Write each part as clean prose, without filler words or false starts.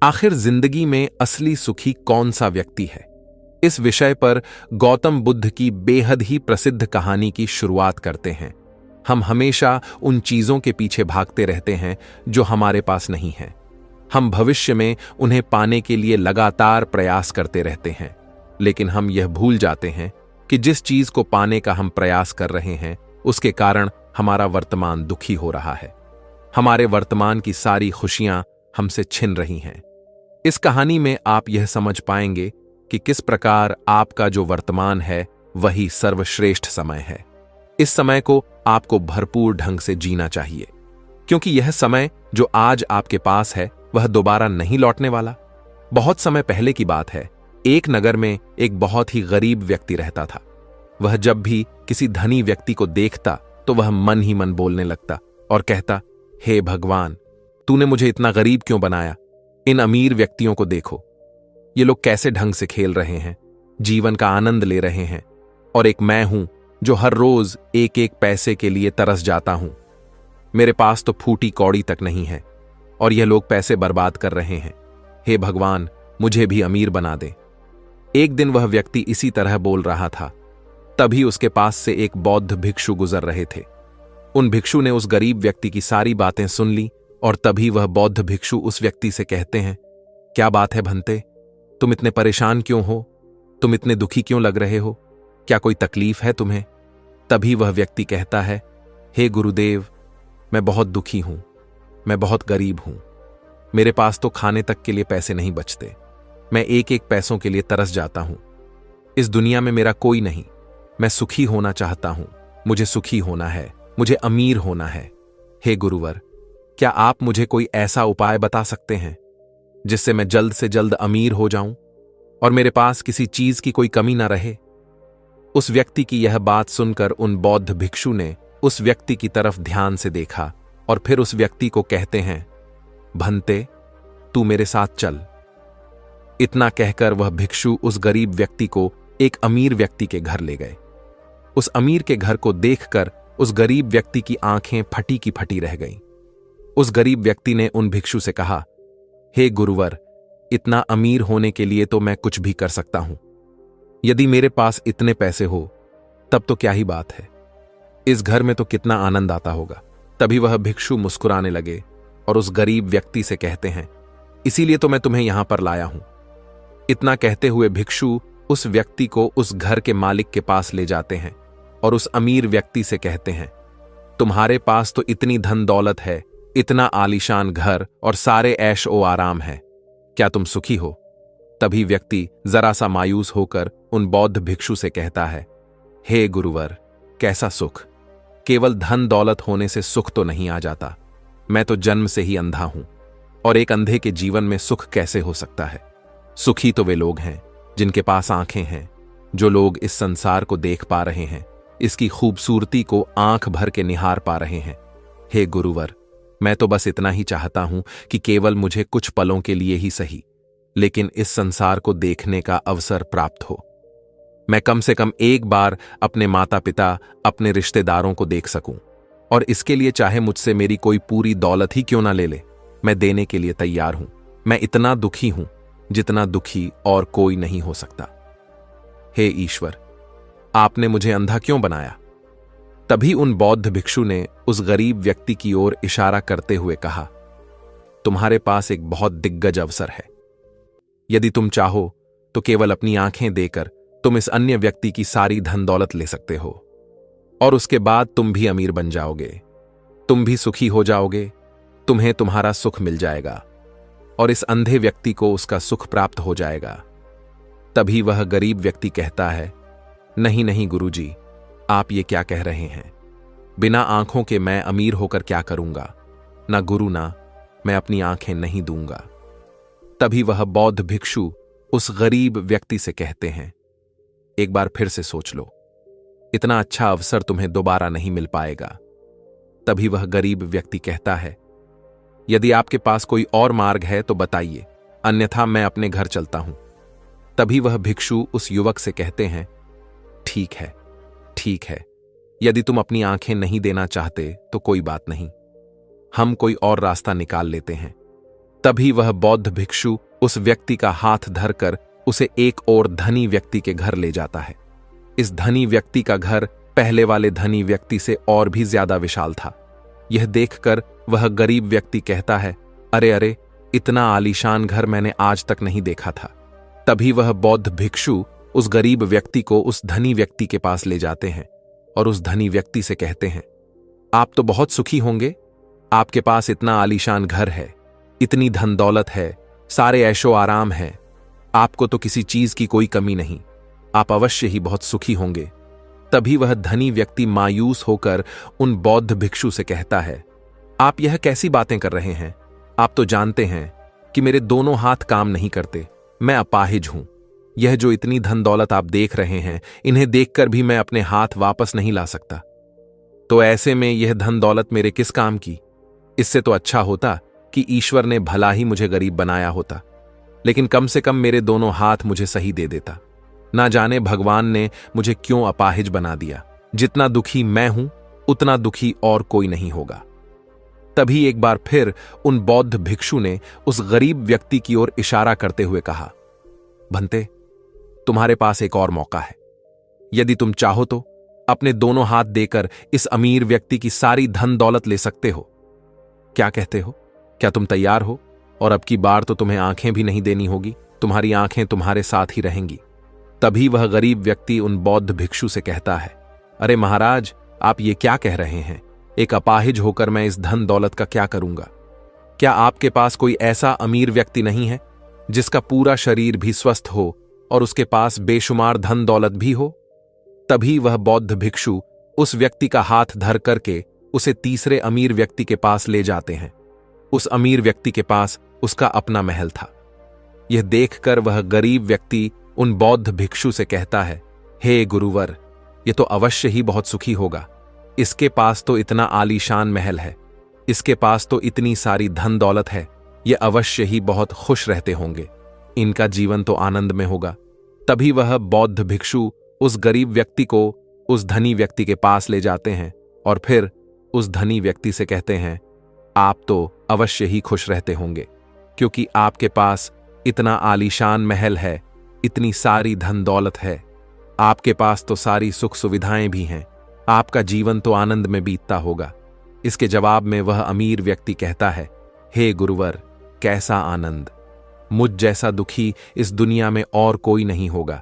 आखिर जिंदगी में असली सुखी कौन सा व्यक्ति है? इस विषय पर गौतम बुद्ध की बेहद ही प्रसिद्ध कहानी की शुरुआत करते हैं। हम हमेशा उन चीजों के पीछे भागते रहते हैं जो हमारे पास नहीं है। हम भविष्य में उन्हें पाने के लिए लगातार प्रयास करते रहते हैं, लेकिन हम यह भूल जाते हैं कि जिस चीज को पाने का हम प्रयास कर रहे हैं उसके कारण हमारा वर्तमान दुखी हो रहा है। हमारे वर्तमान की सारी खुशियां हमसे छिन रही हैं। इस कहानी में आप यह समझ पाएंगे कि किस प्रकार आपका जो वर्तमान है वही सर्वश्रेष्ठ समय है। इस समय को आपको भरपूर ढंग से जीना चाहिए, क्योंकि यह समय जो आज आपके पास है वह दोबारा नहीं लौटने वाला। बहुत समय पहले की बात है, एक नगर में एक बहुत ही गरीब व्यक्ति रहता था। वह जब भी किसी धनी व्यक्ति को देखता तो वह मन ही मन बोलने लगता और कहता, हे भगवान, तूने मुझे इतना गरीब क्यों बनाया? इन अमीर व्यक्तियों को देखो, ये लोग कैसे ढंग से खेल रहे हैं, जीवन का आनंद ले रहे हैं, और एक मैं हूं जो हर रोज एक एक पैसे के लिए तरस जाता हूं। मेरे पास तो फूटी कौड़ी तक नहीं है और यह लोग पैसे बर्बाद कर रहे हैं। हे भगवान, मुझे भी अमीर बना दे। एक दिन वह व्यक्ति इसी तरह बोल रहा था, तभी उसके पास से एक बौद्ध भिक्षु गुजर रहे थे। उन भिक्षु ने उस गरीब व्यक्ति की सारी बातें सुन ली और तभी वह बौद्ध भिक्षु उस व्यक्ति से कहते हैं, क्या बात है भंते, तुम इतने परेशान क्यों हो? तुम इतने दुखी क्यों लग रहे हो? क्या कोई तकलीफ है तुम्हें? तभी वह व्यक्ति कहता है, हे गुरुदेव, मैं बहुत दुखी हूं, मैं बहुत गरीब हूं। मेरे पास तो खाने तक के लिए पैसे नहीं बचते। मैं एक एक पैसों के लिए तरस जाता हूं। इस दुनिया में मेरा कोई नहीं। मैं सुखी होना चाहता हूं। मुझे सुखी होना है, मुझे अमीर होना है। हे गुरुवर, क्या आप मुझे कोई ऐसा उपाय बता सकते हैं जिससे मैं जल्द से जल्द अमीर हो जाऊं और मेरे पास किसी चीज की कोई कमी ना रहे? उस व्यक्ति की यह बात सुनकर उन बौद्ध भिक्षु ने उस व्यक्ति की तरफ ध्यान से देखा और फिर उस व्यक्ति को कहते हैं, भंते, तू मेरे साथ चल। इतना कहकर वह भिक्षु उस गरीब व्यक्ति को एक अमीर व्यक्ति के घर ले गए। उस अमीर के घर को देखकर उस गरीब व्यक्ति की आंखें फटी की फटी रह गईं। उस गरीब व्यक्ति ने उन भिक्षु से कहा, हे गुरुवर, इतना अमीर होने के लिए तो मैं कुछ भी कर सकता हूं। यदि मेरे पास इतने पैसे हो तब तो क्या ही बात है, इस घर में तो कितना आनंद आता होगा। तभी वह भिक्षु मुस्कुराने लगे और उस गरीब व्यक्ति से कहते हैं, इसीलिए तो मैं तुम्हें यहां पर लाया हूं। इतना कहते हुए भिक्षु उस व्यक्ति को उस घर के मालिक के पास ले जाते हैं और उस अमीर व्यक्ति से कहते हैं, तुम्हारे पास तो इतनी धन दौलत है, इतना आलीशान घर और सारे ऐश ओ आराम है, क्या तुम सुखी हो? तभी व्यक्ति जरा सा मायूस होकर उन बौद्ध भिक्षु से कहता है, हे गुरुवर, कैसा सुख? केवल धन दौलत होने से सुख तो नहीं आ जाता। मैं तो जन्म से ही अंधा हूं और एक अंधे के जीवन में सुख कैसे हो सकता है? सुखी तो वे लोग हैं जिनके पास आंखें हैं, जो लोग इस संसार को देख पा रहे हैं, इसकी खूबसूरती को आंख भर के निहार पा रहे हैं। हे गुरुवर, मैं तो बस इतना ही चाहता हूं कि केवल मुझे कुछ पलों के लिए ही सही, लेकिन इस संसार को देखने का अवसर प्राप्त हो। मैं कम से कम एक बार अपने माता पिता, अपने रिश्तेदारों को देख सकूं, और इसके लिए चाहे मुझसे मेरी कोई पूरी दौलत ही क्यों ना ले ले, मैं देने के लिए तैयार हूं। मैं इतना दुखी हूं जितना दुखी और कोई नहीं हो सकता। हे ईश्वर, आपने मुझे अंधा क्यों बनाया? तभी उन बौद्ध भिक्षु ने उस गरीब व्यक्ति की ओर इशारा करते हुए कहा, तुम्हारे पास एक बहुत दिग्गज अवसर है। यदि तुम चाहो तो केवल अपनी आंखें देकर तुम इस अन्य व्यक्ति की सारी धन दौलत ले सकते हो और उसके बाद तुम भी अमीर बन जाओगे, तुम भी सुखी हो जाओगे, तुम्हें तुम्हारा सुख मिल जाएगा और इस अंधे व्यक्ति को उसका सुख प्राप्त हो जाएगा। तभी वह गरीब व्यक्ति कहता है, नहीं नहीं गुरुजी, आप ये क्या कह रहे हैं? बिना आंखों के मैं अमीर होकर क्या करूंगा? ना गुरु, ना मैं अपनी आंखें नहीं दूंगा। तभी वह बौद्ध भिक्षु उस गरीब व्यक्ति से कहते हैं, एक बार फिर से सोच लो, इतना अच्छा अवसर तुम्हें दोबारा नहीं मिल पाएगा। तभी वह गरीब व्यक्ति कहता है, यदि आपके पास कोई और मार्ग है तो बताइए, अन्यथा मैं अपने घर चलता हूं। तभी वह भिक्षु उस युवक से कहते हैं, ठीक है, ठीक है, यदि तुम अपनी आंखें नहीं देना चाहते तो कोई बात नहीं, हम कोई और रास्ता निकाल लेते हैं। तभी वह बौद्ध भिक्षु उस व्यक्ति का हाथ धरकर उसे एक और धनी व्यक्ति के घर ले जाता है। इस धनी व्यक्ति का घर पहले वाले धनी व्यक्ति से और भी ज्यादा विशाल था। यह देखकर वह गरीब व्यक्ति कहता है, अरे अरे, इतना आलीशान घर मैंने आज तक नहीं देखा था। तभी वह बौद्ध भिक्षु उस गरीब व्यक्ति को उस धनी व्यक्ति के पास ले जाते हैं और उस धनी व्यक्ति से कहते हैं, आप तो बहुत सुखी होंगे, आपके पास इतना आलीशान घर है, इतनी धन दौलत है, सारे ऐशो आराम है, आपको तो किसी चीज की कोई कमी नहीं, आप अवश्य ही बहुत सुखी होंगे। तभी वह धनी व्यक्ति मायूस होकर उन बौद्ध भिक्षु से कहता है, आप यह कैसी बातें कर रहे हैं? आप तो जानते हैं कि मेरे दोनों हाथ काम नहीं करते, मैं अपाहिज हूं। यह जो इतनी धन दौलत आप देख रहे हैं, इन्हें देखकर भी मैं अपने हाथ वापस नहीं ला सकता। तो ऐसे में यह धन दौलत मेरे किस काम की? इससे तो अच्छा होता कि ईश्वर ने भला ही मुझे गरीब बनाया होता, लेकिन कम से कम मेरे दोनों हाथ मुझे सही दे देता। ना जाने भगवान ने मुझे क्यों अपाहिज बना दिया। जितना दुखी मैं हूं, उतना दुखी और कोई नहीं होगा। तभी एक बार फिर उन बौद्ध भिक्षु ने उस गरीब व्यक्ति की ओर इशारा करते हुए कहा, भंते, तुम्हारे पास एक और मौका है। यदि तुम चाहो तो अपने दोनों हाथ देकर इस अमीर व्यक्ति की सारी धन दौलत ले सकते हो। क्या कहते हो? क्या तुम तैयार हो? और अब की बार तो तुम्हें आंखें भी नहीं देनी होगी, तुम्हारी आंखें तुम्हारे साथ ही रहेंगी। तभी वह गरीब व्यक्ति उन बौद्ध भिक्षु से कहता है, अरे महाराज, आप ये क्या कह रहे हैं? एक अपाहिज होकर मैं इस धन दौलत का क्या करूंगा? क्या आपके पास कोई ऐसा अमीर व्यक्ति नहीं है जिसका पूरा शरीर भी स्वस्थ हो और उसके पास बेशुमार धन दौलत भी हो? तभी वह बौद्ध भिक्षु उस व्यक्ति का हाथ धर करके उसे तीसरे अमीर व्यक्ति के पास ले जाते हैं। उस अमीर व्यक्ति के पास उसका अपना महल था। यह देखकर वह गरीब व्यक्ति उन बौद्ध भिक्षु से कहता है, हे गुरुवर, यह तो अवश्य ही बहुत सुखी होगा। इसके पास तो इतना आलीशान महल है, इसके पास तो इतनी सारी धन दौलत है, ये अवश्य ही बहुत खुश रहते होंगे, इनका जीवन तो आनंद में होगा। तभी वह बौद्ध भिक्षु उस गरीब व्यक्ति को उस धनी व्यक्ति के पास ले जाते हैं और फिर उस धनी व्यक्ति से कहते हैं, आप तो अवश्य ही खुश रहते होंगे, क्योंकि आपके पास इतना आलीशान महल है, इतनी सारी धन दौलत है, आपके पास तो सारी सुख सुविधाएं भी हैं, आपका जीवन तो आनंद में बीतता होगा। इसके जवाब में वह अमीर व्यक्ति कहता है, हे गुरुवर, कैसा आनंद! मुझ जैसा दुखी इस दुनिया में और कोई नहीं होगा।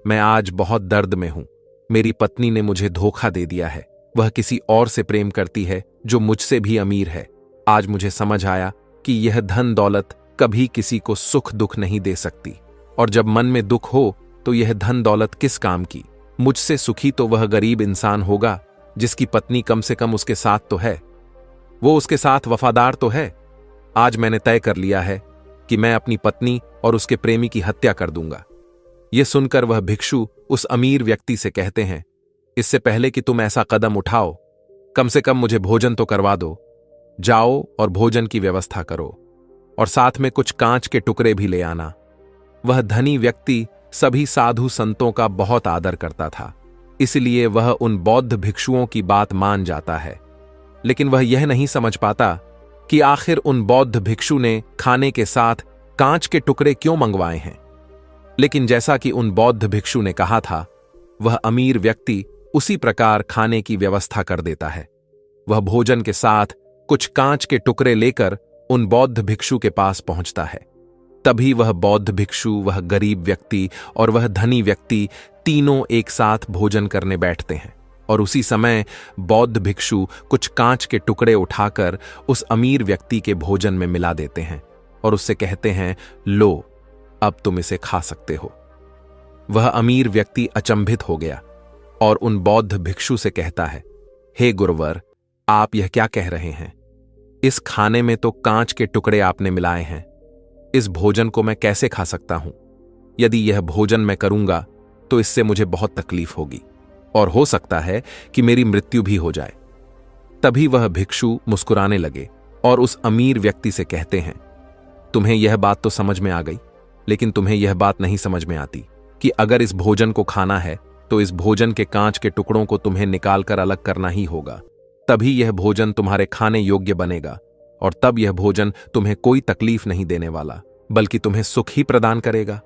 मैं आज बहुत दर्द में हूं। मेरी पत्नी ने मुझे धोखा दे दिया है, वह किसी और से प्रेम करती है जो मुझसे भी अमीर है। आज मुझे समझ आया कि यह धन दौलत कभी किसी को सुख दुख नहीं दे सकती, और जब मन में दुख हो तो यह धन दौलत किस काम की? मुझसे सुखी तो वह गरीब इंसान होगा जिसकी पत्नी कम से कम उसके साथ तो है, वो उसके साथ वफादार तो है। आज मैंने तय कर लिया है कि मैं अपनी पत्नी और उसके प्रेमी की हत्या कर दूंगा। यह सुनकर वह भिक्षु उस अमीर व्यक्ति से कहते हैं, इससे पहले कि तुम ऐसा कदम उठाओ, कम से कम मुझे भोजन तो करवा दो। जाओ और भोजन की व्यवस्था करो, और साथ में कुछ कांच के टुकड़े भी ले आना। वह धनी व्यक्ति सभी साधु संतों का बहुत आदर करता था, इसलिए वह उन बौद्ध भिक्षुओं की बात मान जाता है। लेकिन वह यह नहीं समझ पाता कि आखिर उन बौद्ध भिक्षु ने खाने के साथ कांच के टुकड़े क्यों मंगवाए हैं। लेकिन जैसा कि उन बौद्ध भिक्षु ने कहा था, वह अमीर व्यक्ति उसी प्रकार खाने की व्यवस्था कर देता है। वह भोजन के साथ कुछ कांच के टुकड़े लेकर उन बौद्ध भिक्षु के पास पहुंचता है। तभी वह बौद्ध भिक्षु, वह गरीब व्यक्ति और वह धनी व्यक्ति तीनों एक साथ भोजन करने बैठते हैं, और उसी समय बौद्ध भिक्षु कुछ कांच के टुकड़े उठाकर उस अमीर व्यक्ति के भोजन में मिला देते हैं और उससे कहते हैं, लो, अब तुम इसे खा सकते हो। वह अमीर व्यक्ति अचंभित हो गया और उन बौद्ध भिक्षु से कहता है, हे गुरुवर, आप यह क्या कह रहे हैं? इस खाने में तो कांच के टुकड़े आपने मिलाए हैं, इस भोजन को मैं कैसे खा सकता हूं? यदि यह भोजन मैं करूंगा तो इससे मुझे बहुत तकलीफ होगी और हो सकता है कि मेरी मृत्यु भी हो जाए। तभी वह भिक्षु मुस्कुराने लगे और उस अमीर व्यक्ति से कहते हैं, तुम्हें यह बात तो समझ में आ गई, लेकिन तुम्हें यह बात नहीं समझ में आती कि अगर इस भोजन को खाना है तो इस भोजन के कांच के टुकड़ों को तुम्हें निकालकर अलग करना ही होगा, तभी यह भोजन तुम्हारे खाने योग्य बनेगा और तब यह भोजन तुम्हें कोई तकलीफ नहीं देने वाला, बल्कि तुम्हें सुख ही प्रदान करेगा।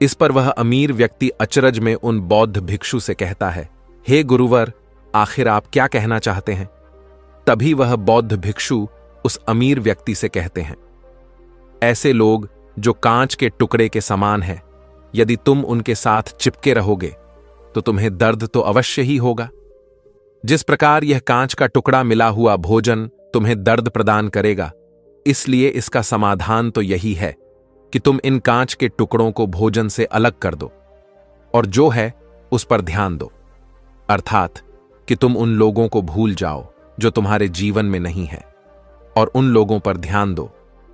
इस पर वह अमीर व्यक्ति अचरज में उन बौद्ध भिक्षु से कहता है, हे गुरुवर, आखिर आप क्या कहना चाहते हैं? तभी वह बौद्ध भिक्षु उस अमीर व्यक्ति से कहते हैं, ऐसे लोग जो कांच के टुकड़े के समान है, यदि तुम उनके साथ चिपके रहोगे तो तुम्हें दर्द तो अवश्य ही होगा। जिस प्रकार यह कांच का टुकड़ा मिला हुआ भोजन तुम्हें दर्द प्रदान करेगा, इसलिए इसका समाधान तो यही है कि तुम इन कांच के टुकड़ों को भोजन से अलग कर दो और जो है उस पर ध्यान दो, अर्थात कि तुम उन लोगों को भूल जाओ जो तुम्हारे जीवन में नहीं है और उन लोगों पर ध्यान दो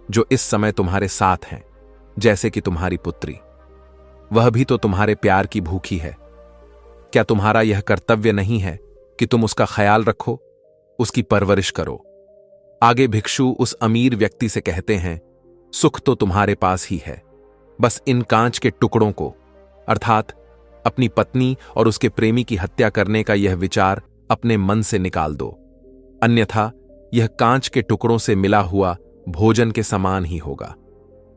जो इस समय तुम्हारे साथ हैं, जैसे कि तुम्हारी पुत्री। वह भी तो तुम्हारे प्यार की भूखी है। क्या तुम्हारा यह कर्तव्य नहीं है कि तुम उसका ख्याल रखो, उसकी परवरिश करो? आगे भिक्षु उस अमीर व्यक्ति से कहते हैं, सुख तो तुम्हारे पास ही है, बस इन कांच के टुकड़ों को, अर्थात अपनी पत्नी और उसके प्रेमी की हत्या करने का यह विचार अपने मन से निकाल दो, अन्यथा यह कांच के टुकड़ों से मिला हुआ भोजन के समान ही होगा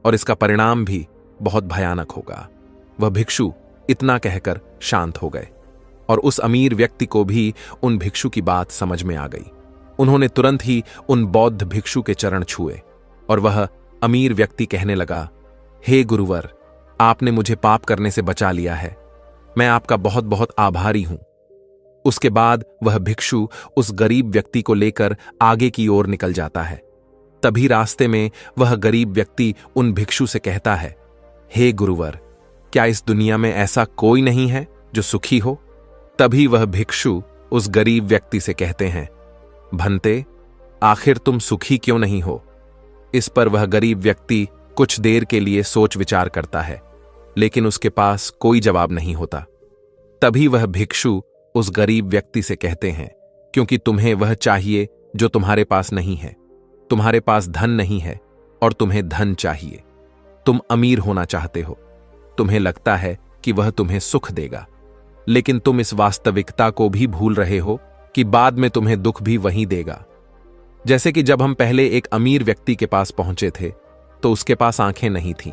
और इसका परिणाम भी बहुत भयानक होगा। वह भिक्षु इतना कहकर शांत हो गए और उस अमीर व्यक्ति को भी उन भिक्षु की बात समझ में आ गई। उन्होंने तुरंत ही उन बौद्ध भिक्षु के चरण छुए और वह अमीर व्यक्ति कहने लगा, हे गुरुवर, आपने मुझे पाप करने से बचा लिया है, मैं आपका बहुत बहुत आभारी हूं। उसके बाद वह भिक्षु उस गरीब व्यक्ति को लेकर आगे की ओर निकल जाता है। तभी रास्ते में वह गरीब व्यक्ति उन भिक्षु से कहता है, हे गुरुवर, क्या इस दुनिया में ऐसा कोई नहीं है जो सुखी हो? तभी वह भिक्षु उस गरीब व्यक्ति से कहते हैं, भंते, आखिर तुम सुखी क्यों नहीं हो? इस पर वह गरीब व्यक्ति कुछ देर के लिए सोच विचार करता है, लेकिन उसके पास कोई जवाब नहीं होता। तभी वह भिक्षु उस गरीब व्यक्ति से कहते हैं, क्योंकि तुम्हें वह चाहिए जो तुम्हारे पास नहीं है। तुम्हारे पास धन नहीं है और तुम्हें धन चाहिए। तुम अमीर होना चाहते हो। तुम्हें लगता है कि वह तुम्हें सुख देगा, लेकिन तुम इस वास्तविकता को भी भूल रहे हो कि बाद में तुम्हें दुख भी वही देगा। जैसे कि जब हम पहले एक अमीर व्यक्ति के पास पहुंचे थे तो उसके पास आंखें नहीं थीं।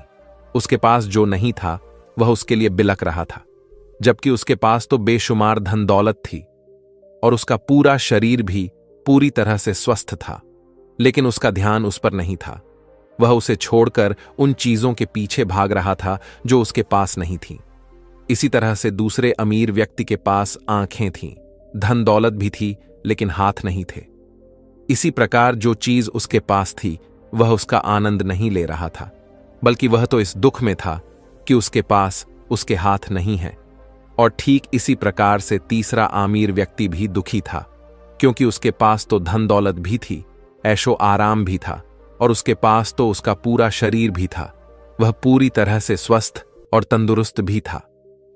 उसके पास जो नहीं था वह उसके लिए बिलक रहा था, जबकि उसके पास तो बेशुमार धन दौलत थी और उसका पूरा शरीर भी पूरी तरह से स्वस्थ था, लेकिन उसका ध्यान उस पर नहीं था। वह उसे छोड़कर उन चीजों के पीछे भाग रहा था जो उसके पास नहीं थीं। इसी तरह से दूसरे अमीर व्यक्ति के पास आंखें थीं, धन दौलत भी थी, लेकिन हाथ नहीं थे। इसी प्रकार जो चीज उसके पास थी वह उसका आनंद नहीं ले रहा था, बल्कि वह तो इस दुख में था कि उसके पास उसके हाथ नहीं है। और ठीक इसी प्रकार से तीसरा अमीर व्यक्ति भी दुखी था, क्योंकि उसके पास तो धन दौलत भी थी, ऐशो आराम भी था और उसके पास तो उसका पूरा शरीर भी था। वह पूरी तरह से स्वस्थ और तंदुरुस्त भी था,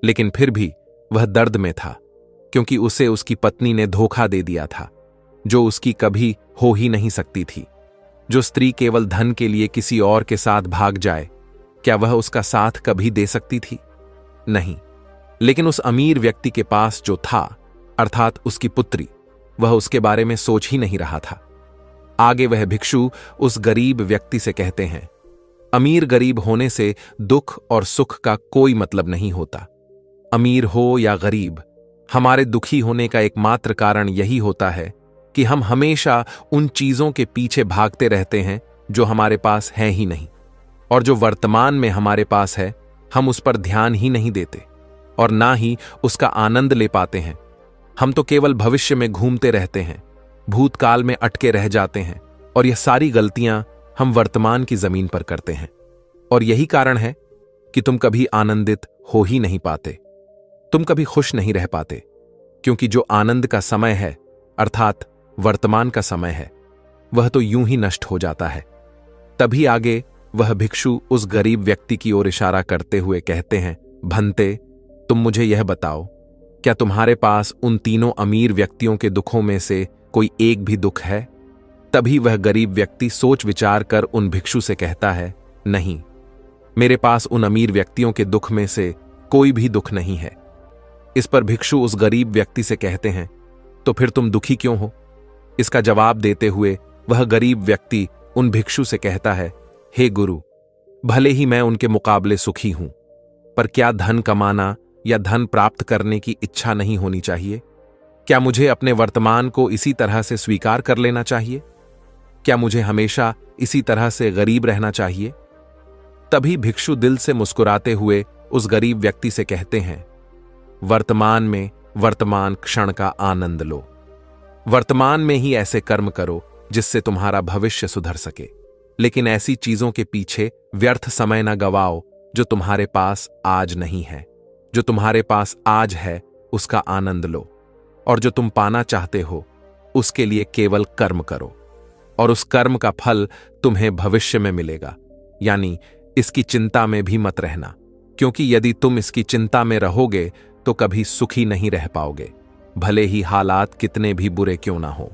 लेकिन फिर भी वह दर्द में था, क्योंकि उसे उसकी पत्नी ने धोखा दे दिया था, जो उसकी कभी हो ही नहीं सकती थी। जो स्त्री केवल धन के लिए किसी और के साथ भाग जाए, क्या वह उसका साथ कभी दे सकती थी? नहीं। लेकिन उस अमीर व्यक्ति के पास जो था, अर्थात उसकी पुत्री, वह उसके बारे में सोच ही नहीं रहा था। आगे वह भिक्षु उस गरीब व्यक्ति से कहते हैं, अमीर गरीब होने से दुख और सुख का कोई मतलब नहीं होता। अमीर हो या गरीब, हमारे दुखी होने का एकमात्र कारण यही होता है कि हम हमेशा उन चीजों के पीछे भागते रहते हैं जो हमारे पास है ही नहीं, और जो वर्तमान में हमारे पास है हम उस पर ध्यान ही नहीं देते और ना ही उसका आनंद ले पाते हैं। हम तो केवल भविष्य में घूमते रहते हैं, भूतकाल में अटके रह जाते हैं, और यह सारी गलतियां हम वर्तमान की जमीन पर करते हैं। और यही कारण है कि तुम कभी आनंदित हो ही नहीं पाते, तुम कभी खुश नहीं रह पाते, क्योंकि जो आनंद का समय है, अर्थात वर्तमान का समय है, वह तो यूं ही नष्ट हो जाता है। तभी आगे वह भिक्षु उस गरीब व्यक्ति की ओर इशारा करते हुए कहते हैं, भंते, तुम मुझे यह बताओ, क्या तुम्हारे पास उन तीनों अमीर व्यक्तियों के दुखों में से कोई एक भी दुख है? तभी वह गरीब व्यक्ति सोच विचार कर उन भिक्षु से कहता है, नहीं, मेरे पास उन अमीर व्यक्तियों के दुख में से कोई भी दुख नहीं है। इस पर भिक्षु उस गरीब व्यक्ति से कहते हैं, तो फिर तुम दुखी क्यों हो? इसका जवाब देते हुए वह गरीब व्यक्ति उन भिक्षु से कहता है, हे गुरु, भले ही मैं उनके मुकाबले सुखी हूं, पर क्या धन कमाना या धन प्राप्त करने की इच्छा नहीं होनी चाहिए? क्या मुझे अपने वर्तमान को इसी तरह से स्वीकार कर लेना चाहिए? क्या मुझे हमेशा इसी तरह से गरीब रहना चाहिए? तभी भिक्षु दिल से मुस्कुराते हुए उस गरीब व्यक्ति से कहते हैं, वर्तमान में वर्तमान क्षण का आनंद लो। वर्तमान में ही ऐसे कर्म करो जिससे तुम्हारा भविष्य सुधर सके, लेकिन ऐसी चीजों के पीछे व्यर्थ समय न गवाओ जो तुम्हारे पास आज नहीं है। जो तुम्हारे पास आज है उसका आनंद लो, और जो तुम पाना चाहते हो उसके लिए केवल कर्म करो, और उस कर्म का फल तुम्हें भविष्य में मिलेगा। यानी इसकी चिंता में भी मत रहना, क्योंकि यदि तुम इसकी चिंता में रहोगे तो कभी सुखी नहीं रह पाओगे, भले ही हालात कितने भी बुरे क्यों ना हो।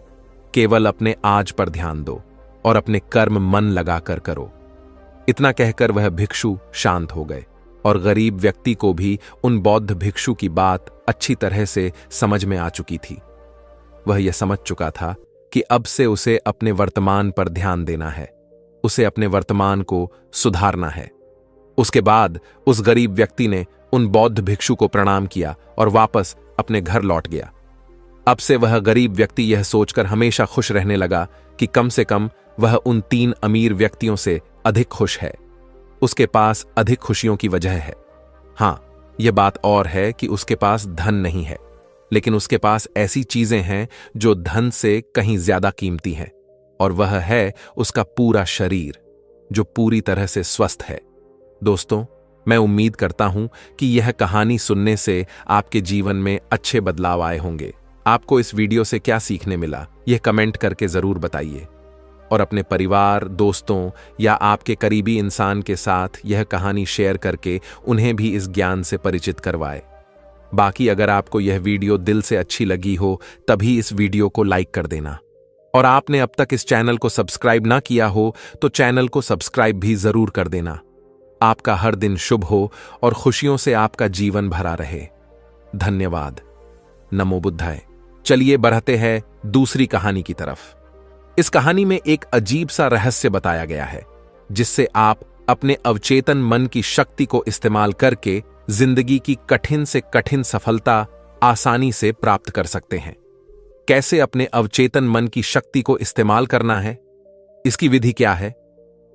केवल अपने आज पर ध्यान दो और अपने कर्म मन लगाकर करो। इतना कहकर वह भिक्षु शांत हो गए, और गरीब व्यक्ति को भी उन बौद्ध भिक्षु की बात अच्छी तरह से समझ में आ चुकी थी। वह यह समझ चुका था कि अब से उसे अपने वर्तमान पर ध्यान देना है, उसे अपने वर्तमान को सुधारना है। उसके बाद उस गरीब व्यक्ति ने उन बौद्ध भिक्षु को प्रणाम किया और वापस अपने घर लौट गया। अब से वह गरीब व्यक्ति यह सोचकर हमेशा खुश रहने लगा कि कम से कम वह उन 3 अमीर व्यक्तियों से अधिक खुश है। उसके पास अधिक खुशियों की वजह है। हां, यह बात और है कि उसके पास धन नहीं है, लेकिन उसके पास ऐसी चीजें हैं जो धन से कहीं ज्यादा कीमती हैं, और वह है उसका पूरा शरीर जो पूरी तरह से स्वस्थ है। दोस्तों, मैं उम्मीद करता हूं कि यह कहानी सुनने से आपके जीवन में अच्छे बदलाव आए होंगे। आपको इस वीडियो से क्या सीखने मिला, यह कमेंट करके जरूर बताइए, और अपने परिवार, दोस्तों या आपके करीबी इंसान के साथ यह कहानी शेयर करके उन्हें भी इस ज्ञान से परिचित करवाए। बाकी अगर आपको यह वीडियो दिल से अच्छी लगी हो तभी इस वीडियो को लाइक कर देना, और आपने अब तक इस चैनल को सब्सक्राइब ना किया हो तो चैनल को सब्सक्राइब भी जरूर कर देना। आपका हर दिन शुभ हो और खुशियों से आपका जीवन भरा रहे। धन्यवाद। नमो बुद्धाय। चलिए बढ़ते हैं दूसरी कहानी की तरफ। इस कहानी में एक अजीब सा रहस्य बताया गया है, जिससे आप अपने अवचेतन मन की शक्ति को इस्तेमाल करके जिंदगी की कठिन से कठिन सफलता आसानी से प्राप्त कर सकते हैं। कैसे अपने अवचेतन मन की शक्ति को इस्तेमाल करना है, इसकी विधि क्या है,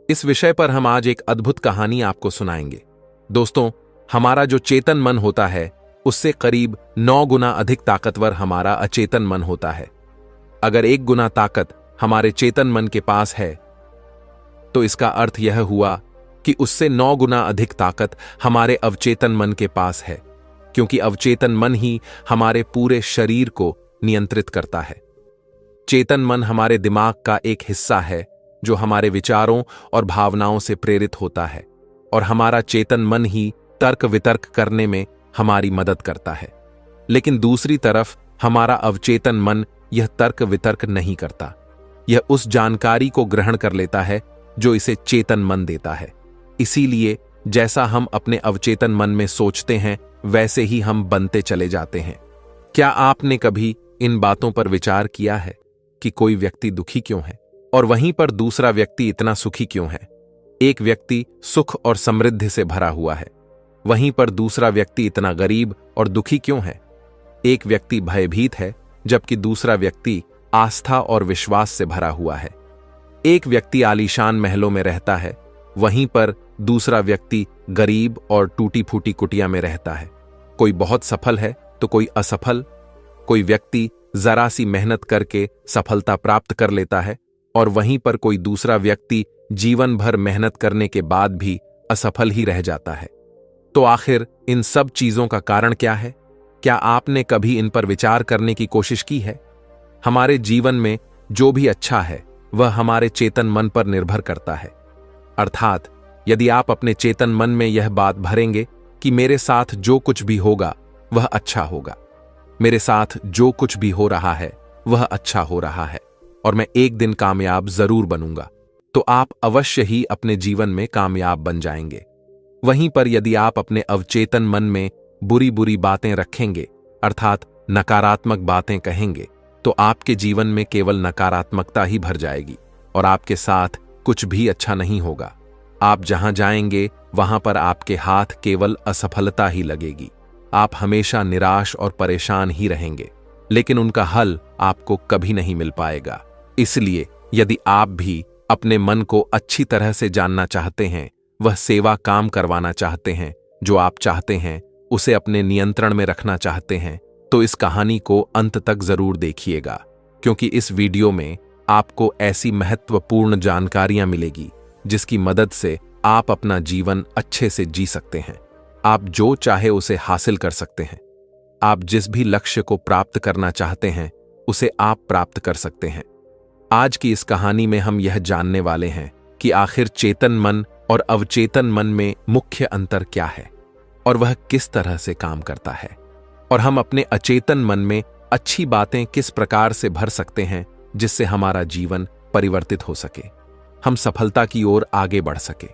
इस विषय पर हम आज एक अद्भुत कहानी आपको सुनाएंगे। दोस्तों, हमारा जो चेतन मन होता है उससे करीब 9 गुना अधिक ताकतवर हमारा अचेतन मन होता है। अगर 1 गुना ताकत हमारे चेतन मन के पास है तो इसका अर्थ यह हुआ कि उससे 9 गुना अधिक ताकत हमारे अवचेतन मन के पास है, क्योंकि अवचेतन मन ही हमारे पूरे शरीर को नियंत्रित करता है। चेतन मन हमारे दिमाग का एक हिस्सा है जो हमारे विचारों और भावनाओं से प्रेरित होता है, और हमारा चेतन मन ही तर्क वितर्क करने में हमारी मदद करता है। लेकिन दूसरी तरफ हमारा अवचेतन मन यह तर्क वितर्क नहीं करता। यह उस जानकारी को ग्रहण कर लेता है जो इसे चेतन मन देता है। इसीलिए जैसा हम अपने अवचेतन मन में सोचते हैं वैसे ही हम बनते चले जाते हैं। क्या आपने कभी इन बातों पर विचार किया है कि कोई व्यक्ति दुखी क्यों है और वहीं पर दूसरा व्यक्ति इतना सुखी क्यों है? एक व्यक्ति सुख और समृद्धि से भरा हुआ है, वहीं पर दूसरा व्यक्ति इतना गरीब और दुखी क्यों है? एक व्यक्ति भयभीत है जबकि दूसरा व्यक्ति आस्था और विश्वास से भरा हुआ है। एक व्यक्ति आलीशान महलों में रहता है, वहीं पर दूसरा व्यक्ति गरीब और टूटी फूटी कुटिया में रहता है। कोई बहुत सफल है तो कोई असफल। कोई व्यक्ति जरा सी मेहनत करके सफलता प्राप्त कर लेता है, और वहीं पर कोई दूसरा व्यक्ति जीवन भर मेहनत करने के बाद भी असफल ही रह जाता है। तो आखिर इन सब चीजों का कारण क्या है? क्या आपने कभी इन पर विचार करने की कोशिश की है? हमारे जीवन में जो भी अच्छा है वह हमारे चेतन मन पर निर्भर करता है। अर्थात यदि आप अपने चेतन मन में यह बात भरेंगे कि मेरे साथ जो कुछ भी होगा वह अच्छा होगा, मेरे साथ जो कुछ भी हो रहा है वह अच्छा हो रहा है, और मैं एक दिन कामयाब जरूर बनूंगा, तो आप अवश्य ही अपने जीवन में कामयाब बन जाएंगे। वहीं पर यदि आप अपने अवचेतन मन में बुरी बुरी बातें रखेंगे, अर्थात नकारात्मक बातें कहेंगे, तो आपके जीवन में केवल नकारात्मकता ही भर जाएगी, और आपके साथ कुछ भी अच्छा नहीं होगा। आप जहां जाएंगे वहां पर आपके हाथ केवल असफलता ही लगेगी। आप हमेशा निराश और परेशान ही रहेंगे, लेकिन उनका हल आपको कभी नहीं मिल पाएगा। इसलिए यदि आप भी अपने मन को अच्छी तरह से जानना चाहते हैं, वह सेवा काम करवाना चाहते हैं जो आप चाहते हैं, उसे अपने नियंत्रण में रखना चाहते हैं, तो इस कहानी को अंत तक जरूर देखिएगा, क्योंकि इस वीडियो में आपको ऐसी महत्वपूर्ण जानकारियां मिलेगी जिसकी मदद से आप अपना जीवन अच्छे से जी सकते हैं। आप जो चाहे उसे हासिल कर सकते हैं। आप जिस भी लक्ष्य को प्राप्त करना चाहते हैं उसे आप प्राप्त कर सकते हैं। आज की इस कहानी में हम यह जानने वाले हैं कि आखिर चेतन मन और अवचेतन मन में मुख्य अंतर क्या है और वह किस तरह से काम करता है, और हम अपने अचेतन मन में अच्छी बातें किस प्रकार से भर सकते हैं जिससे हमारा जीवन परिवर्तित हो सके, हम सफलता की ओर आगे बढ़ सके।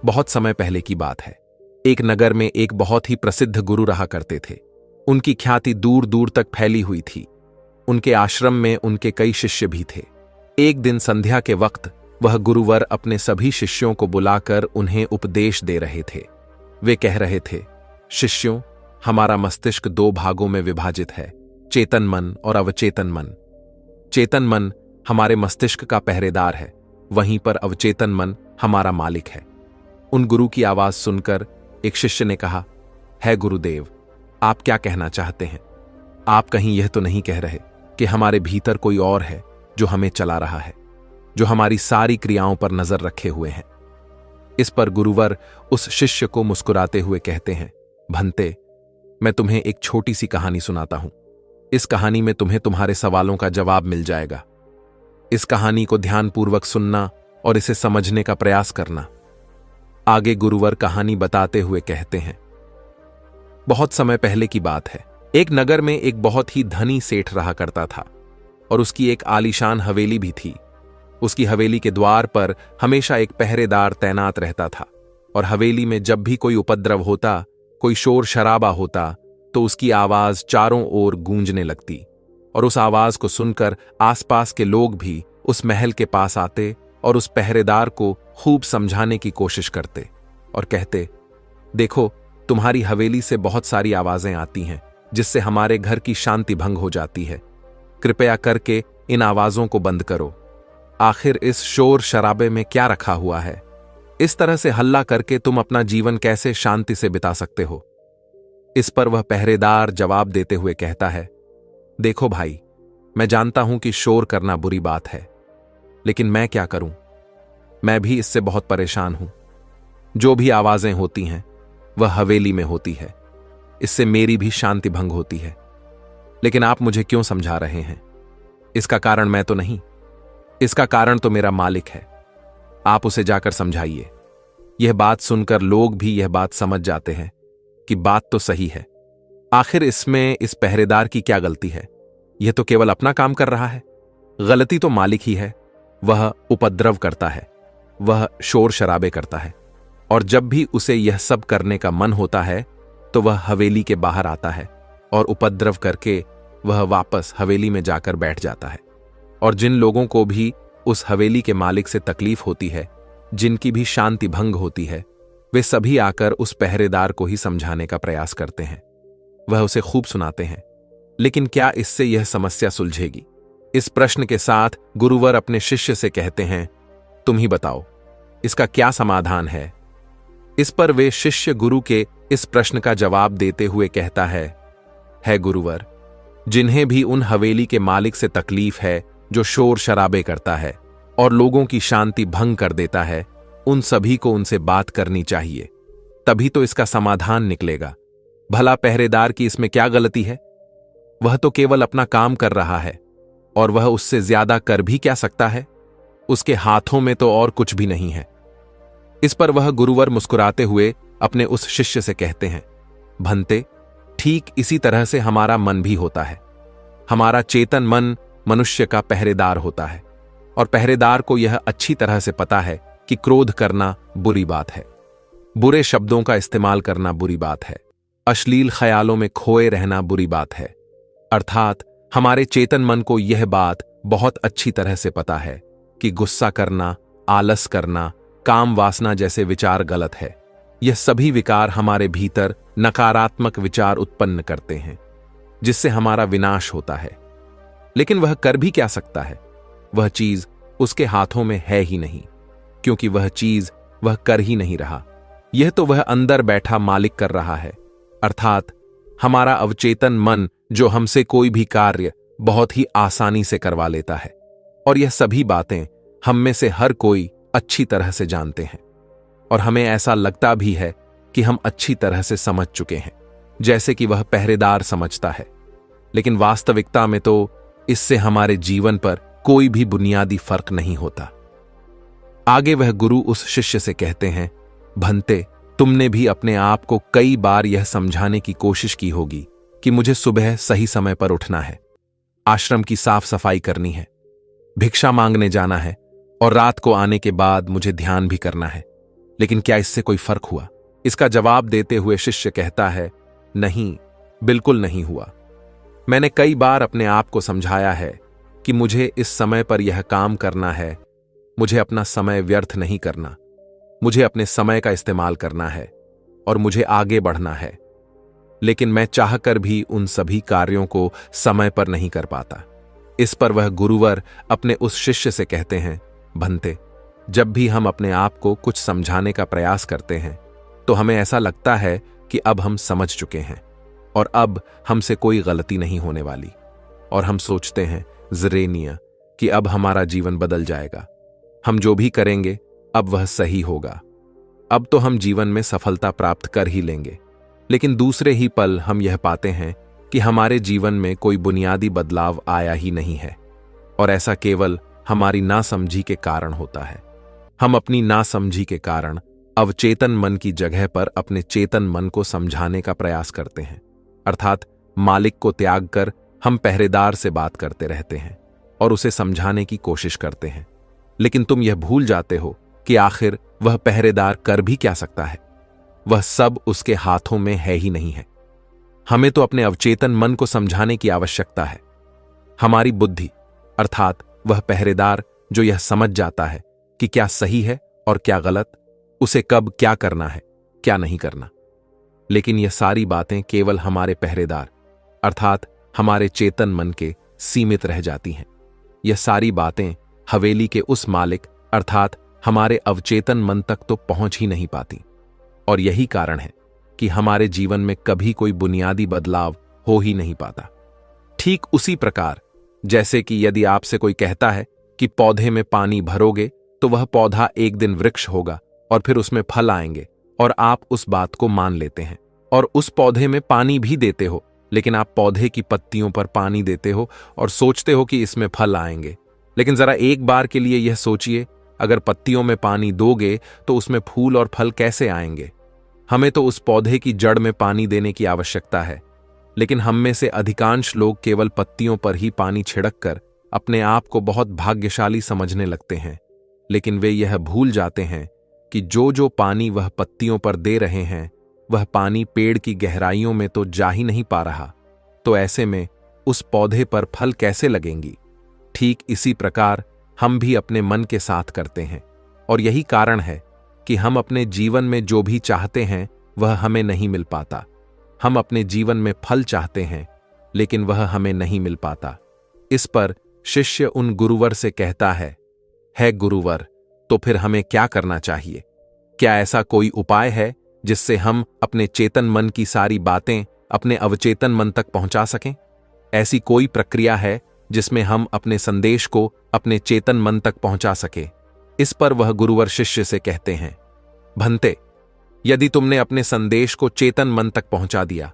बहुत समय पहले की बात है। एक नगर में एक बहुत ही प्रसिद्ध गुरु रहा करते थे। उनकी ख्याति दूर दूर तक फैली हुई थी। उनके आश्रम में उनके कई शिष्य भी थे। एक दिन संध्या के वक्त वह गुरुवर अपने सभी शिष्यों को बुलाकर उन्हें उपदेश दे रहे थे। वे कह रहे थे, शिष्यों, हमारा मस्तिष्क दो भागों में विभाजित है, चेतन मन और अवचेतन मन। चेतन मन हमारे मस्तिष्क का पहरेदार है, वहीं पर अवचेतन मन हमारा मालिक है। उन गुरु की आवाज सुनकर एक शिष्य ने कहा, है गुरुदेव, आप क्या कहना चाहते हैं? आप कहीं यह तो नहीं कह रहे कि हमारे भीतर कोई और है जो हमें चला रहा है, जो हमारी सारी क्रियाओं पर नजर रखे हुए हैं? इस पर गुरुवर उस शिष्य को मुस्कुराते हुए कहते हैं, भंते, मैं तुम्हें एक छोटी सी कहानी सुनाता हूं। इस कहानी में तुम्हें तुम्हारे सवालों का जवाब मिल जाएगा। इस कहानी को ध्यानपूर्वक सुनना और इसे समझने का प्रयास करना। आगे गुरुवर कहानी बताते हुए कहते हैं, बहुत समय पहले की बात है। एक नगर में एक बहुत ही धनी सेठ रहा करता था और उसकी एक आलीशान हवेली भी थी। उसकी हवेली के द्वार पर हमेशा एक पहरेदार तैनात रहता था और हवेली में जब भी कोई उपद्रव होता, कोई शोर शराबा होता, तो उसकी आवाज चारों ओर गूंजने लगती और उस आवाज को सुनकर आसपास के लोग भी उस महल के पास आते और उस पहरेदार को खूब समझाने की कोशिश करते और कहते, देखो, तुम्हारी हवेली से बहुत सारी आवाजें आती हैं जिससे हमारे घर की शांति भंग हो जाती है। कृपया करके इन आवाजों को बंद करो। आखिर इस शोर शराबे में क्या रखा हुआ है? इस तरह से हल्ला करके तुम अपना जीवन कैसे शांति से बिता सकते हो? इस पर वह पहरेदार जवाब देते हुए कहता है, देखो भाई, मैं जानता हूं कि शोर करना बुरी बात है, लेकिन मैं क्या करूं? मैं भी इससे बहुत परेशान हूं। जो भी आवाजें होती हैं वह हवेली में होती है, इससे मेरी भी शांति भंग होती है। लेकिन आप मुझे क्यों समझा रहे हैं? इसका कारण मैं तो नहीं, इसका कारण तो मेरा मालिक है। आप उसे जाकर समझाइए। यह बात सुनकर लोग भी यह बात समझ जाते हैं कि बात तो सही है। आखिर इसमें इस पहरेदार की क्या गलती है? यह तो केवल अपना काम कर रहा है। गलती तो मालिक ही है। वह उपद्रव करता है, वह शोर शराबे करता है, और जब भी उसे यह सब करने का मन होता है तो वह हवेली के बाहर आता है और उपद्रव करके वह वापस हवेली में जाकर बैठ जाता है। और जिन लोगों को भी उस हवेली के मालिक से तकलीफ होती है, जिनकी भी शांति भंग होती है, वे सभी आकर उस पहरेदार को ही समझाने का प्रयास करते हैं। वह उसे खूब सुनाते हैं, लेकिन क्या इससे यह समस्या सुलझेगी? इस प्रश्न के साथ गुरुवर अपने शिष्य से कहते हैं, तुम ही बताओ, इसका क्या समाधान है? इस पर वे शिष्य गुरु के इस प्रश्न का जवाब देते हुए कहता है गुरुवर, जिन्हें भी उन हवेली के मालिक से तकलीफ है जो शोर शराबे करता है और लोगों की शांति भंग कर देता है, उन सभी को उनसे बात करनी चाहिए, तभी तो इसका समाधान निकलेगा। भला पहरेदार की इसमें क्या गलती है? वह तो केवल अपना काम कर रहा है और वह उससे ज्यादा कर भी क्या सकता है? उसके हाथों में तो और कुछ भी नहीं है। इस पर वह गुरुवर मुस्कुराते हुए अपने उस शिष्य से कहते हैं, भंते, ठीक इसी तरह से हमारा मन भी होता है। हमारा चेतन मन मनुष्य का पहरेदार होता है और पहरेदार को यह अच्छी तरह से पता है कि क्रोध करना बुरी बात है, बुरे शब्दों का इस्तेमाल करना बुरी बात है, अश्लील ख्यालों में खोए रहना बुरी बात है। अर्थात हमारे चेतन मन को यह बात बहुत अच्छी तरह से पता है कि गुस्सा करना, आलस करना, काम वासना जैसे विचार गलत है। यह सभी विकार हमारे भीतर नकारात्मक विचार उत्पन्न करते हैं, जिससे हमारा विनाश होता है। लेकिन वह कर भी क्या सकता है? वह चीज उसके हाथों में है ही नहीं, क्योंकि वह चीज वह कर ही नहीं रहा। यह तो वह अंदर बैठा मालिक कर रहा है, अर्थात हमारा अवचेतन मन, जो हमसे कोई भी कार्य बहुत ही आसानी से करवा लेता है। और यह सभी बातें हम में से हर कोई अच्छी तरह से जानते हैं, और हमें ऐसा लगता भी है कि हम अच्छी तरह से समझ चुके हैं, जैसे कि वह पहरेदार समझता है। लेकिन वास्तविकता में तो इससे हमारे जीवन पर कोई भी बुनियादी फर्क नहीं होता। आगे वह गुरु उस शिष्य से कहते हैं, भंते, तुमने भी अपने आप को कई बार यह समझाने की कोशिश की होगी कि मुझे सुबह सही समय पर उठना है, आश्रम की साफ सफाई करनी है, भिक्षा मांगने जाना है, और रात को आने के बाद मुझे ध्यान भी करना है। लेकिन क्या इससे कोई फर्क हुआ? इसका जवाब देते हुए शिष्य कहता है, नहीं, बिल्कुल नहीं हुआ। मैंने कई बार अपने आप को समझाया है कि मुझे इस समय पर यह काम करना है, मुझे अपना समय व्यर्थ नहीं करना, मुझे अपने समय का इस्तेमाल करना है और मुझे आगे बढ़ना है। लेकिन मैं चाहकर भी उन सभी कार्यों को समय पर नहीं कर पाता। इस पर वह गुरुवर अपने उस शिष्य से कहते हैं, भंते, जब भी हम अपने आप को कुछ समझाने का प्रयास करते हैं तो हमें ऐसा लगता है कि अब हम समझ चुके हैं और अब हमसे कोई गलती नहीं होने वाली, और हम सोचते हैं ज़रेनिया कि अब हमारा जीवन बदल जाएगा, हम जो भी करेंगे अब वह सही होगा, अब तो हम जीवन में सफलता प्राप्त कर ही लेंगे। लेकिन दूसरे ही पल हम यह पाते हैं कि हमारे जीवन में कोई बुनियादी बदलाव आया ही नहीं है, और ऐसा केवल हमारी नासमझी के कारण होता है। हम अपनी नासमझी के कारण अवचेतन मन की जगह पर अपने चेतन मन को समझाने का प्रयास करते हैं, अर्थात मालिक को त्याग कर हम पहरेदार से बात करते रहते हैं और उसे समझाने की कोशिश करते हैं। लेकिन तुम यह भूल जाते हो कि आखिर वह पहरेदार कर भी क्या सकता है? वह सब उसके हाथों में है ही नहीं है। हमें तो अपने अवचेतन मन को समझाने की आवश्यकता है। हमारी बुद्धि, अर्थात वह पहरेदार जो यह समझ जाता है कि क्या सही है और क्या गलत, उसे कब क्या करना है, क्या नहीं करना। लेकिन यह सारी बातें केवल हमारे पहरेदार, अर्थात हमारे चेतन मन के सीमित रह जाती हैं। यह सारी बातें हवेली के उस मालिक, अर्थात हमारे अवचेतन मन तक तो पहुंच ही नहीं पाती, और यही कारण है कि हमारे जीवन में कभी कोई बुनियादी बदलाव हो ही नहीं पाता। ठीक उसी प्रकार जैसे कि यदि आपसे कोई कहता है कि पौधे में पानी भरोगे तो वह पौधा एक दिन वृक्ष होगा और फिर उसमें फल आएंगे, और आप उस बात को मान लेते हैं और उस पौधे में पानी भी देते हो, लेकिन आप पौधे की पत्तियों पर पानी देते हो और सोचते हो कि इसमें फल आएंगे। लेकिन जरा एक बार के लिए यह सोचिए, अगर पत्तियों में पानी दोगे तो उसमें फूल और फल कैसे आएंगे? हमें तो उस पौधे की जड़ में पानी देने की आवश्यकता है, लेकिन हम में से अधिकांश लोग केवल पत्तियों पर ही पानी छिड़क कर अपने आप को बहुत भाग्यशाली समझने लगते हैं। लेकिन वे यह भूल जाते हैं कि जो जो पानी वह पत्तियों पर दे रहे हैं, वह पानी पेड़ की गहराइयों में तो जा ही नहीं पा रहा, तो ऐसे में उस पौधे पर फल कैसे लगेंगी? ठीक इसी प्रकार हम भी अपने मन के साथ करते हैं, और यही कारण है कि हम अपने जीवन में जो भी चाहते हैं वह हमें नहीं मिल पाता। हम अपने जीवन में फल चाहते हैं, लेकिन वह हमें नहीं मिल पाता। इस पर शिष्य उन गुरुवर से कहता है गुरुवर, तो फिर हमें क्या करना चाहिए? क्या ऐसा कोई उपाय है जिससे हम अपने चेतन मन की सारी बातें अपने अवचेतन मन तक पहुंचा सकें? ऐसी कोई प्रक्रिया है जिसमें हम अपने संदेश को अपने चेतन मन तक पहुंचा सके? इस पर वह गुरुवर शिष्य से कहते हैं, भंते, यदि तुमने अपने संदेश को चेतन मन तक पहुंचा दिया,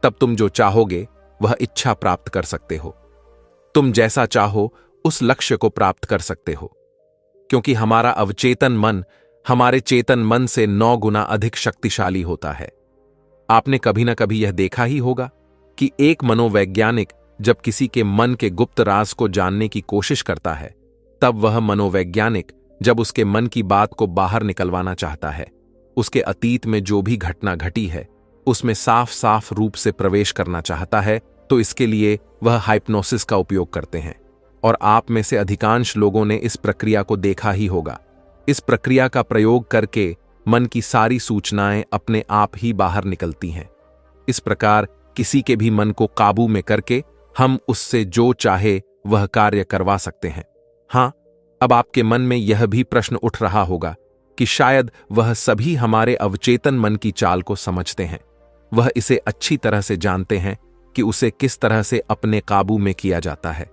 तब तुम जो चाहोगे वह इच्छा प्राप्त कर सकते हो। तुम जैसा चाहो उस लक्ष्य को प्राप्त कर सकते हो, क्योंकि हमारा अवचेतन मन हमारे चेतन मन से 9 गुना अधिक शक्तिशाली होता है। आपने कभी ना कभी यह देखा ही होगा कि एक मनोवैज्ञानिक जब किसी के मन के गुप्त राज को जानने की कोशिश करता है, तब वह मनोवैज्ञानिक जब उसके मन की बात को बाहर निकलवाना चाहता है, उसके अतीत में जो भी घटना घटी है उसमें साफ साफ रूप से प्रवेश करना चाहता है, तो इसके लिए वह हाइप्नोसिस का उपयोग करते हैं। और आप में से अधिकांश लोगों ने इस प्रक्रिया को देखा ही होगा। इस प्रक्रिया का प्रयोग करके मन की सारी सूचनाएं अपने आप ही बाहर निकलती हैं। इस प्रकार किसी के भी मन को काबू में करके हम उससे जो चाहे वह कार्य करवा सकते हैं। हाँ, अब आपके मन में यह भी प्रश्न उठ रहा होगा कि शायद वह सभी हमारे अवचेतन मन की चाल को समझते हैं, वह इसे अच्छी तरह से जानते हैं कि उसे किस तरह से अपने काबू में किया जाता है।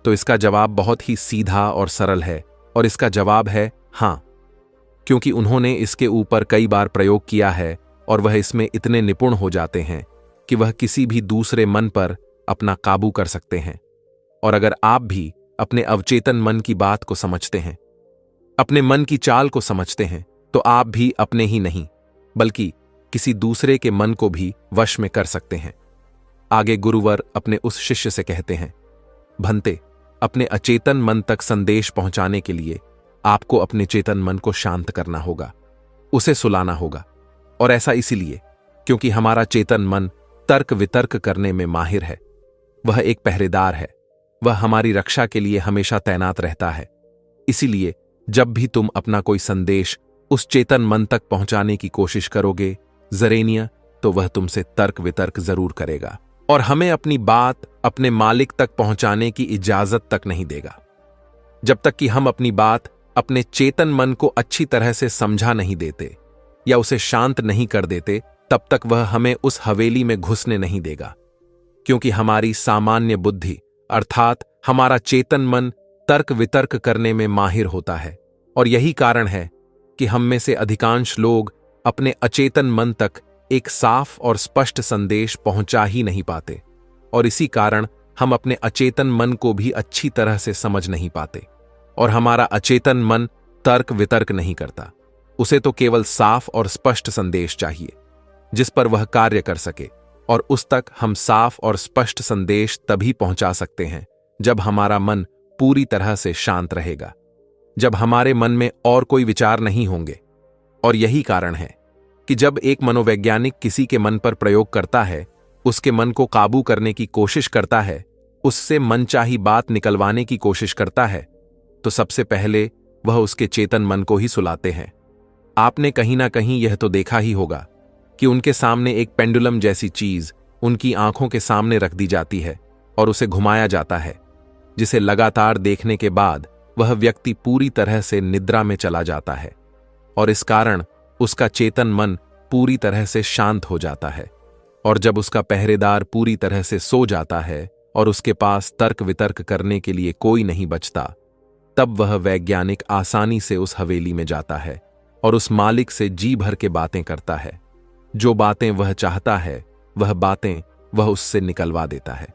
तो इसका जवाब बहुत ही सीधा और सरल है, और इसका जवाब है हाँ, क्योंकि उन्होंने इसके ऊपर कई बार प्रयोग किया है और वह इसमें इतने निपुण हो जाते हैं कि वह किसी भी दूसरे मन पर अपना काबू कर सकते हैं। और अगर आप भी अपने अवचेतन मन की बात को समझते हैं, अपने मन की चाल को समझते हैं, तो आप भी अपने ही नहीं बल्कि किसी दूसरे के मन को भी वश में कर सकते हैं। आगे गुरुवर अपने उस शिष्य से कहते हैं, भंते, अपने अचेतन मन तक संदेश पहुंचाने के लिए आपको अपने चेतन मन को शांत करना होगा, उसे सुलाना होगा। और ऐसा इसीलिए क्योंकि हमारा चेतन मन तर्क वितर्क करने में माहिर है। वह एक पहरेदार है, वह हमारी रक्षा के लिए हमेशा तैनात रहता है। इसीलिए जब भी तुम अपना कोई संदेश उस चेतन मन तक पहुंचाने की कोशिश करोगे जरेनिया, तो वह तुमसे तर्क वितर्क जरूर करेगा और हमें अपनी बात अपने मालिक तक पहुंचाने की इजाजत तक नहीं देगा। जब तक कि हम अपनी बात अपने चेतन मन को अच्छी तरह से समझा नहीं देते या उसे शांत नहीं कर देते, तब तक वह हमें उस हवेली में घुसने नहीं देगा। क्योंकि हमारी सामान्य बुद्धि अर्थात हमारा चेतन मन तर्क वितर्क करने में माहिर होता है, और यही कारण है कि हम में से अधिकांश लोग अपने अचेतन मन तक एक साफ और स्पष्ट संदेश पहुंचा ही नहीं पाते, और इसी कारण हम अपने अचेतन मन को भी अच्छी तरह से समझ नहीं पाते। और हमारा अचेतन मन तर्क वितर्क नहीं करता, उसे तो केवल साफ और स्पष्ट संदेश चाहिए जिस पर वह कार्य कर सके। और उस तक हम साफ और स्पष्ट संदेश तभी पहुंचा सकते हैं जब हमारा मन पूरी तरह से शांत रहेगा, जब हमारे मन में और कोई विचार नहीं होंगे। और यही कारण है कि जब एक मनोवैज्ञानिक किसी के मन पर प्रयोग करता है, उसके मन को काबू करने की कोशिश करता है, उससे मनचाही बात निकलवाने की कोशिश करता है, तो सबसे पहले वह उसके चेतन मन को ही सुलाते हैं। आपने कहीं ना कहीं यह तो देखा ही होगा कि उनके सामने एक पेंडुलम जैसी चीज उनकी आंखों के सामने रख दी जाती है और उसे घुमाया जाता है, जिसे लगातार देखने के बाद वह व्यक्ति पूरी तरह से निद्रा में चला जाता है, और इस कारण उसका चेतन मन पूरी तरह से शांत हो जाता है। और जब उसका पहरेदार पूरी तरह से सो जाता है और उसके पास तर्क वितर्क करने के लिए कोई नहीं बचता, तब वह वैज्ञानिक आसानी से उस हवेली में जाता है और उस मालिक से जी भर के बातें करता है। जो बातें वह चाहता है वह बातें वह उससे निकलवा देता है।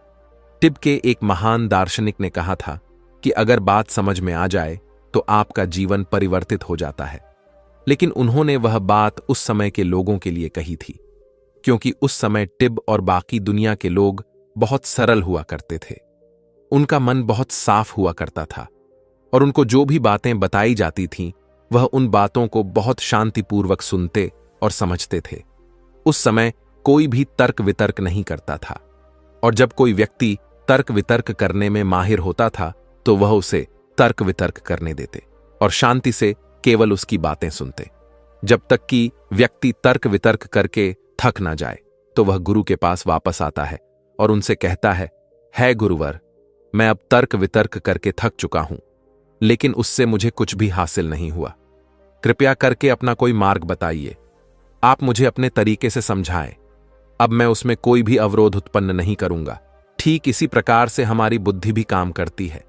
टिब के एक महान दार्शनिक ने कहा था कि अगर बात समझ में आ जाए तो आपका जीवन परिवर्तित हो जाता है। लेकिन उन्होंने वह बात उस समय के लोगों के लिए कही थी, क्योंकि उस समय टिब और बाकी दुनिया के लोग बहुत सरल हुआ करते थे। उनका मन बहुत साफ हुआ करता था और उनको जो भी बातें बताई जाती थीं, वह उन बातों को बहुत शांतिपूर्वक सुनते और समझते थे। उस समय कोई भी तर्क वितर्क नहीं करता था, और जब कोई व्यक्ति तर्क वितर्क करने में माहिर होता था तो वह उसे तर्क वितर्क करने देते और शांति से केवल उसकी बातें सुनते, जब तक कि व्यक्ति तर्क वितर्क करके थक ना जाए। तो वह गुरु के पास वापस आता है और उनसे कहता है गुरुवर, मैं अब तर्क वितर्क करके थक चुका हूं, लेकिन उससे मुझे कुछ भी हासिल नहीं हुआ। कृपया करके अपना कोई मार्ग बताइए, आप मुझे अपने तरीके से समझाएं। अब मैं उसमें कोई भी अवरोध उत्पन्न नहीं करूंगा। ठीक इसी प्रकार से हमारी बुद्धि भी काम करती है।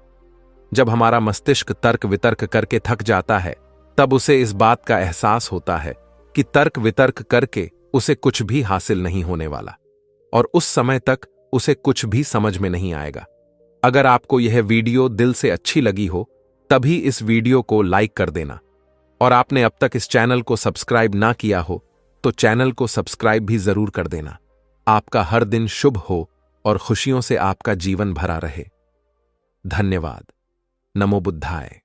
जब हमारा मस्तिष्क तर्क वितर्क करके थक जाता है, तब उसे इस बात का एहसास होता है कि तर्क वितर्क करके उसे कुछ भी हासिल नहीं होने वाला, और उस समय तक उसे कुछ भी समझ में नहीं आएगा। अगर आपको यह वीडियो दिल से अच्छी लगी हो, तभी इस वीडियो को लाइक कर देना, और आपने अब तक इस चैनल को सब्सक्राइब ना किया हो तो चैनल को सब्सक्राइब भी जरूर कर देना। आपका हर दिन शुभ हो और खुशियों से आपका जीवन भरा रहे। धन्यवाद। नमो बुद्धाय।